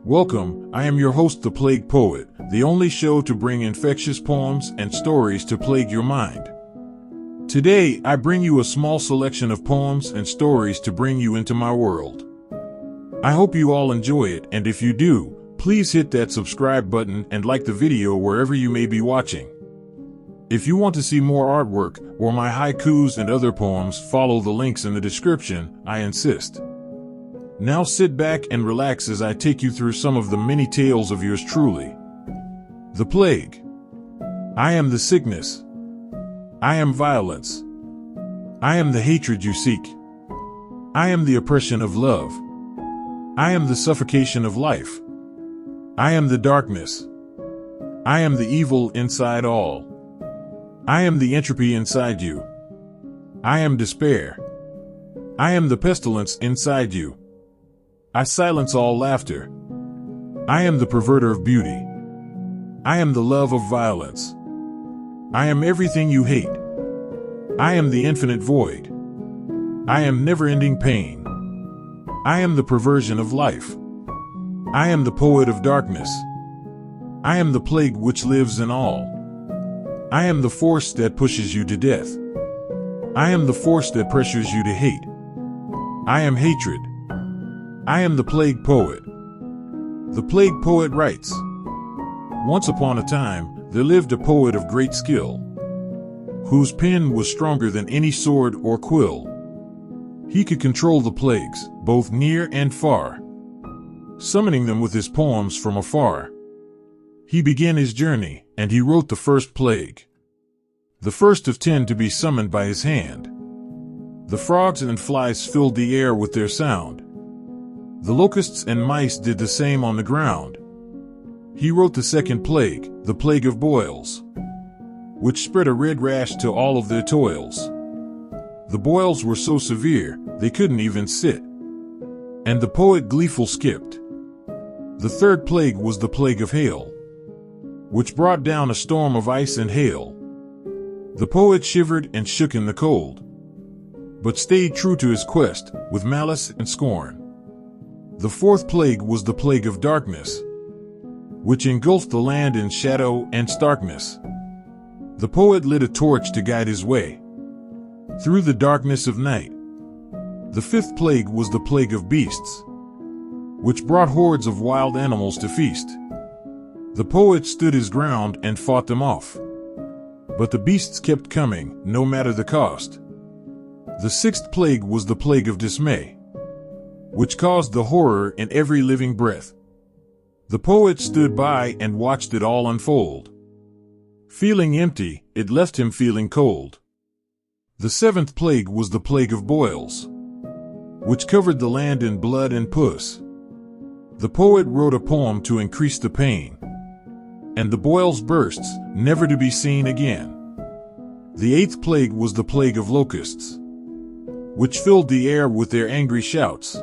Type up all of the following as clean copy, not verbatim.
Welcome, I am your host, The Plague Poet, the only show to bring infectious poems and stories to plague your mind. Today, I bring you a small selection of poems and stories to bring you into my world. I hope you all enjoy it, and if you do, please hit that subscribe button and like the video wherever you may be watching. If you want to see more artwork or my haikus and other poems, follow the links in the description, I insist. Now sit back and relax as I take you through some of the many tales of yours truly. The Plague. I am the sickness. I am violence. I am the hatred you seek. I am the oppression of love. I am the suffocation of life. I am the darkness. I am the evil inside all. I am the entropy inside you. I am despair. I am the pestilence inside you. I silence all laughter. I am the perverter of beauty. I am the love of violence. I am everything you hate. I am the infinite void. I am never-ending pain. I am the perversion of life. I am the poet of darkness. I am the plague which lives in all. I am the force that pushes you to death. I am the force that pressures you to hate. I am hatred. I am the Plague Poet. The Plague Poet writes, once upon a time, there lived a poet of great skill, whose pen was stronger than any sword or quill. He could control the plagues, both near and far, summoning them with his poems from afar. He began his journey, and he wrote the first plague, the first of 10 to be summoned by his hand. The frogs and flies filled the air with their sound. The locusts and mice did the same on the ground. He wrote the second plague, the plague of boils, which spread a red rash to all of their toils. The boils were so severe, they couldn't even sit, and the poet gleeful skipped. The third plague was the plague of hail, which brought down a storm of ice and hail. The poet shivered and shook in the cold, but stayed true to his quest, with malice and scorn. The fourth plague was the plague of darkness, which engulfed the land in shadow and starkness. The poet lit a torch to guide his way through the darkness of night. The fifth plague was the plague of beasts, which brought hordes of wild animals to feast. The poet stood his ground and fought them off, but the beasts kept coming, no matter the cost. The sixth plague was the plague of dismay, which caused the horror in every living breath. The poet stood by and watched it all unfold. Feeling empty, it left him feeling cold. The seventh plague was the plague of boils, which covered the land in blood and pus. The poet wrote a poem to increase the pain, and the boils burst, never to be seen again. The eighth plague was the plague of locusts, which filled the air with their angry shouts.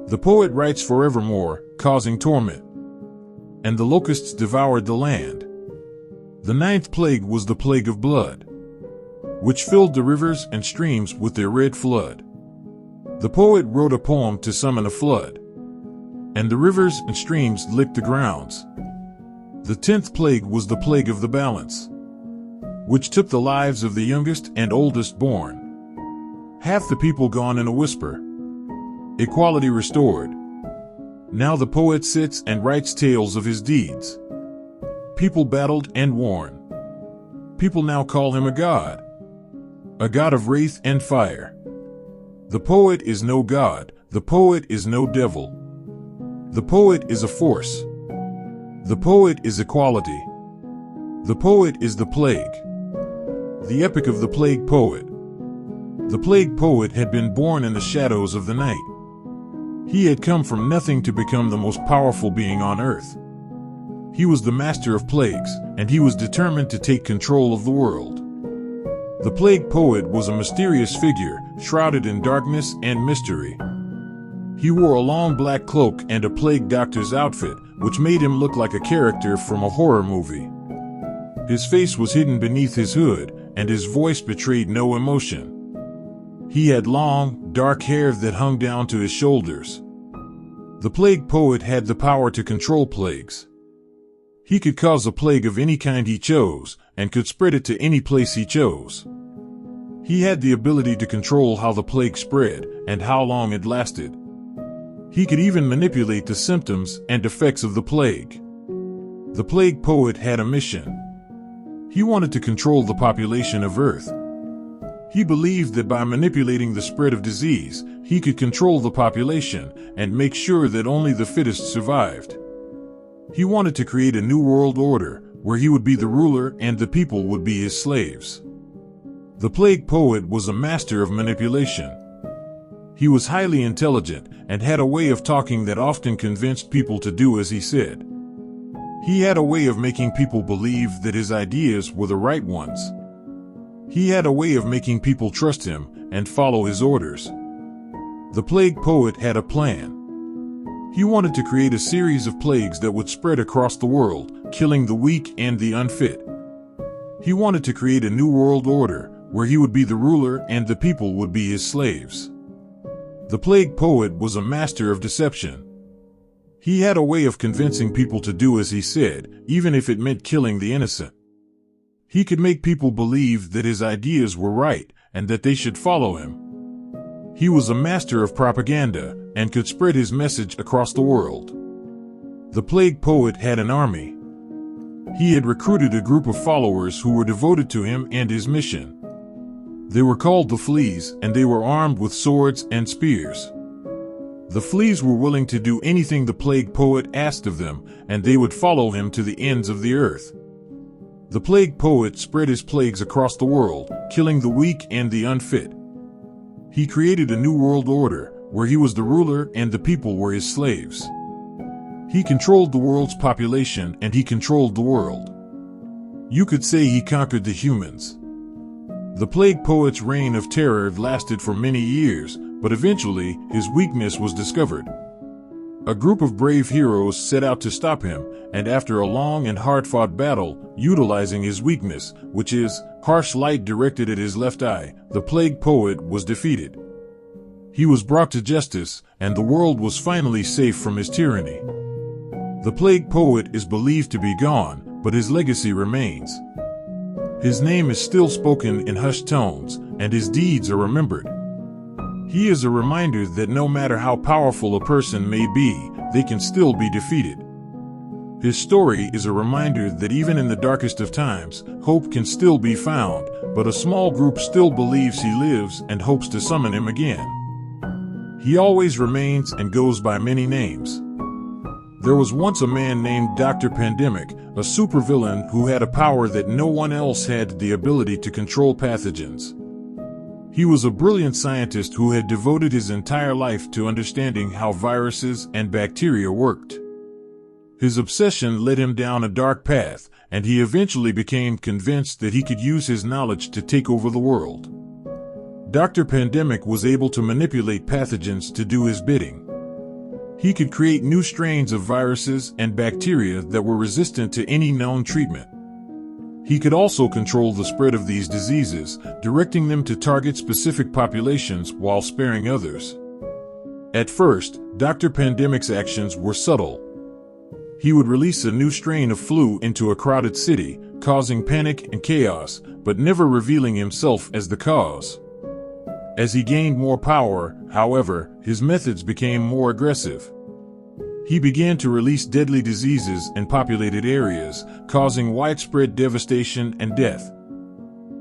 The poet writes forevermore, causing torment, and the locusts devoured the land. The ninth plague was the plague of blood, which filled the rivers and streams with their red flood. The poet wrote a poem to summon a flood, and the rivers and streams licked the grounds. The 10th plague was the plague of the balance, which took the lives of the youngest and oldest born. Half the people gone in a whisper. Equality restored. Now the poet sits and writes tales of his deeds. People battled and worn. People now call him a god of wrath and fire. The poet is no god, the poet is no devil. The poet is a force. The poet is equality. The poet is the plague. The epic of the Plague Poet. The Plague Poet had been born in the shadows of the night. He had come from nothing to become the most powerful being on earth. He was the master of plagues, and he was determined to take control of the world. The Plague Poet was a mysterious figure, shrouded in darkness and mystery. He wore a long black cloak and a plague doctor's outfit, which made him look like a character from a horror movie. His face was hidden beneath his hood, and his voice betrayed no emotion. He had long, dark hair that hung down to his shoulders. The plague poet had the power to control plagues. He could cause a plague of any kind he chose, and could spread it to any place he chose. He had the ability to control how the plague spread, and how long it lasted. He could even manipulate the symptoms and effects of the plague. The plague poet had a mission. He wanted to control the population of Earth. He believed that by manipulating the spread of disease, he could control the population and make sure that only the fittest survived. He wanted to create a new world order where he would be the ruler and the people would be his slaves. The plague poet was a master of manipulation. He was highly intelligent and had a way of talking that often convinced people to do as he said. He had a way of making people believe that his ideas were the right ones. He had a way of making people trust him and follow his orders. The plague poet had a plan. He wanted to create a series of plagues that would spread across the world, killing the weak and the unfit. He wanted to create a new world order where he would be the ruler and the people would be his slaves. The plague poet was a master of deception. He had a way of convincing people to do as he said, even if it meant killing the innocent. He could make people believe that his ideas were right and that they should follow him. He was a master of propaganda and could spread his message across the world. The plague poet had an army. He had recruited a group of followers who were devoted to him and his mission. They were called the Fleas, and they were armed with swords and spears. The Fleas were willing to do anything the plague poet asked of them, and they would follow him to the ends of the earth. The plague poet spread his plagues across the world, killing the weak and the unfit. He created a new world order, where he was the ruler and the people were his slaves. He controlled the world's population and he controlled the world. You could say he conquered the humans. The plague poet's reign of terror lasted for many years, but eventually his weakness was discovered. A group of brave heroes set out to stop him, and after a long and hard-fought battle, utilizing his weakness, which is harsh light directed at his left eye, the plague poet was defeated. He was brought to justice, and the world was finally safe from his tyranny. The plague poet is believed to be gone, but his legacy remains. His name is still spoken in hushed tones, and his deeds are remembered. He is a reminder that no matter how powerful a person may be, they can still be defeated. His story is a reminder that even in the darkest of times, hope can still be found, but a small group still believes he lives and hopes to summon him again. He always remains and goes by many names. There was once a man named Dr. Pandemic, a supervillain who had a power that no one else had, the ability to control pathogens. He was a brilliant scientist who had devoted his entire life to understanding how viruses and bacteria worked. His obsession led him down a dark path, and he eventually became convinced that he could use his knowledge to take over the world. Dr. Pandemic was able to manipulate pathogens to do his bidding. He could create new strains of viruses and bacteria that were resistant to any known treatment. He could also control the spread of these diseases, directing them to target specific populations while sparing others. At first, Dr. Pandemic's actions were subtle. He would release a new strain of flu into a crowded city, causing panic and chaos, but never revealing himself as the cause. As he gained more power, however, his methods became more aggressive. He began to release deadly diseases in populated areas, causing widespread devastation and death.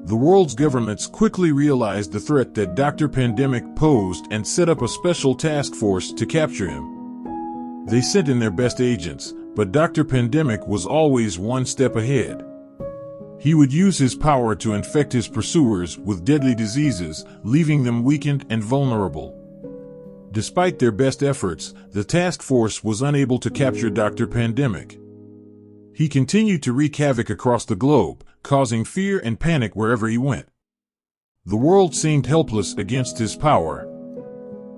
The world's governments quickly realized the threat that Dr. Pandemic posed and set up a special task force to capture him. They sent in their best agents, but Dr. Pandemic was always one step ahead. He would use his power to infect his pursuers with deadly diseases, leaving them weakened and vulnerable. Despite their best efforts, the task force was unable to capture Dr. Pandemic. He continued to wreak havoc across the globe, causing fear and panic wherever he went. The world seemed helpless against his power.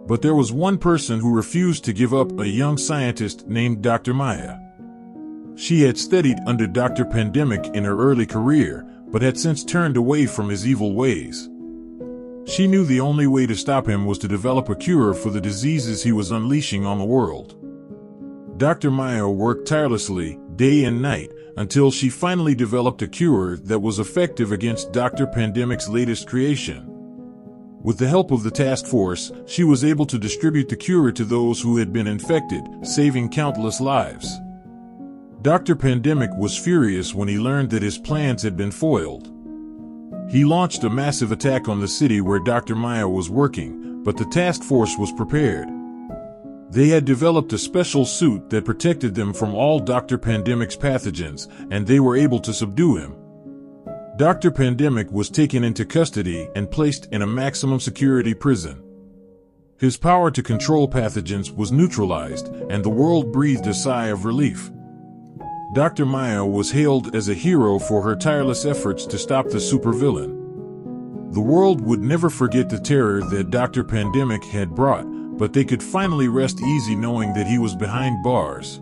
But there was one person who refused to give up, a young scientist named Dr. Maya. She had studied under Dr. Pandemic in her early career, but had since turned away from his evil ways. She knew the only way to stop him was to develop a cure for the diseases he was unleashing on the world. Dr. Maya worked tirelessly, day and night, until she finally developed a cure that was effective against Dr. Pandemic's latest creation. With the help of the task force, she was able to distribute the cure to those who had been infected, saving countless lives. Dr. Pandemic was furious when he learned that his plans had been foiled. He launched a massive attack on the city where Dr. Maya was working, but the task force was prepared. They had developed a special suit that protected them from all Dr. Pandemic's pathogens, and they were able to subdue him. Dr. Pandemic was taken into custody and placed in a maximum security prison. His power to control pathogens was neutralized, and the world breathed a sigh of relief. Dr. Maya was hailed as a hero for her tireless efforts to stop the supervillain. The world would never forget the terror that Dr. Pandemic had brought, but they could finally rest easy knowing that he was behind bars.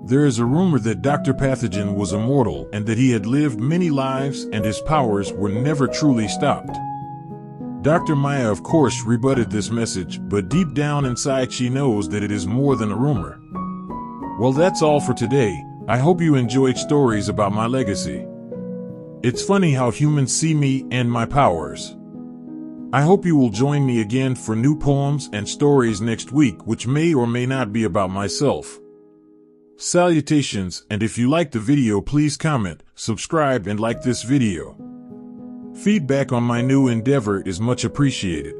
There is a rumor that Dr. Pathogen was immortal and that he had lived many lives and his powers were never truly stopped. Dr. Maya of course rebutted this message, but deep down inside she knows that it is more than a rumor. Well, that's all for today. I hope you enjoyed stories about my legacy. It's funny how humans see me and my powers. I hope you will join me again for new poems and stories next week, which may or may not be about myself. Salutations, and if you liked the video, please comment, subscribe, and like this video. Feedback on my new endeavor is much appreciated.